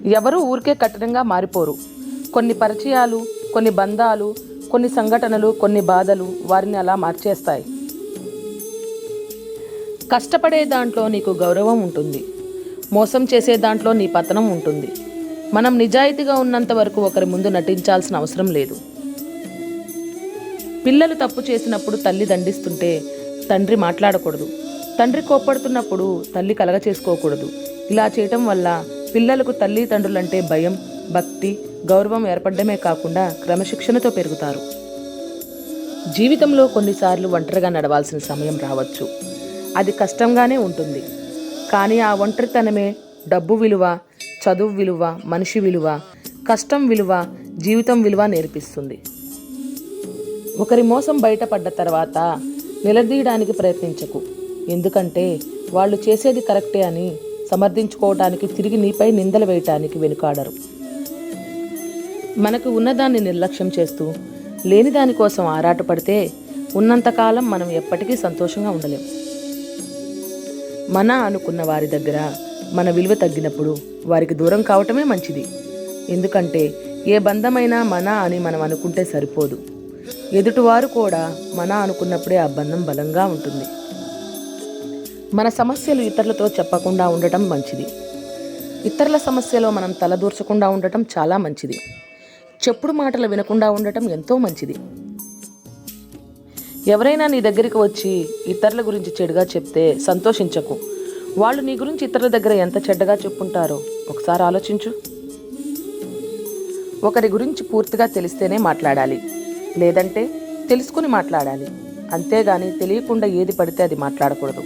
ఎవరూ ఊరికే కఠినంగా మారిపోరు. కొన్ని పరిచయాలు, కొన్ని బంధాలు, కొన్ని సంఘటనలు, కొన్ని బాధలు వారిని అలా మార్చేస్తాయి. కష్టపడే దాంట్లో నీకు గౌరవం ఉంటుంది. మోసం చేసే దాంట్లో నీ పతనం ఉంటుంది. మనం నిజాయితీగా ఉన్నంత వరకు ఒకరి ముందు నటించాల్సిన అవసరం లేదు. పిల్లలు తప్పు చేసినప్పుడు తల్లి దండిస్తుంటే తండ్రి మాట్లాడకూడదు. తండ్రి కోప్పడుతున్నప్పుడు తల్లి కలగ చేసుకోకూడదు. ఇలా చేయటం వల్ల పిల్లలకు తల్లిదండ్రులంటే భయం, భక్తి, గౌరవం ఏర్పడమే కాకుండా క్రమశిక్షణతో పెరుగుతారు. జీవితంలో కొన్నిసార్లు ఒంటరిగా నడవాల్సిన సమయం రావచ్చు. అది కష్టంగానే ఉంటుంది. కానీ ఆ ఒంటరితనమే డబ్బు విలువ, చదువు విలువ, మనిషి విలువ, కష్టం విలువ, జీవితం విలువ నేర్పిస్తుంది. ఒకరి మోసం బయటపడ్డ తర్వాత నిలదీయడానికి ప్రయత్నించకు. ఎందుకంటే వాళ్ళు చేసేది కరెక్టే అని సమర్థించుకోవటానికి, తిరిగి నీపై నిందలు వేయటానికి వెనుకాడరు. మనకు ఉన్నదాన్ని నిర్లక్ష్యం చేస్తూ లేని దానికోసం ఆరాటపడితే ఉన్నంతకాలం మనం ఎప్పటికీ సంతోషంగా ఉండలేం. మన అనుకున్న వారి దగ్గర మన విలువ తగ్గినప్పుడు వారికి దూరం కావటమే మంచిది. ఎందుకంటే ఏ బంధమైనా మన అని మనం అనుకుంటే సరిపోదు. ఎదుటివారు కూడా మన అనుకున్నప్పుడే ఆ బంధం బలంగా ఉంటుంది. మన సమస్యలు ఇతరులతో చెప్పకుండా ఉండటం మంచిది. ఇతరుల సమస్యలో మనం తలదూర్చకుండా ఉండటం చాలా మంచిది. చెప్పుడు మాటలు వినకుండా ఉండటం ఎంతో మంచిది. ఎవరైనా నీ దగ్గరికి వచ్చి ఇతరుల గురించి చెడుగా చెప్తే సంతోషించకు. వాళ్ళు నీ గురించి ఇతరుల దగ్గర ఎంత చెడ్డగా చెప్పుంటారో ఒకసారి ఆలోచించు. ఒకరి గురించి పూర్తిగా తెలిస్తేనే మాట్లాడాలి, లేదంటే తెలుసుకుని మాట్లాడాలి. అంతేగాని తెలియకుండా ఏది పడితే అది మాట్లాడకూడదు.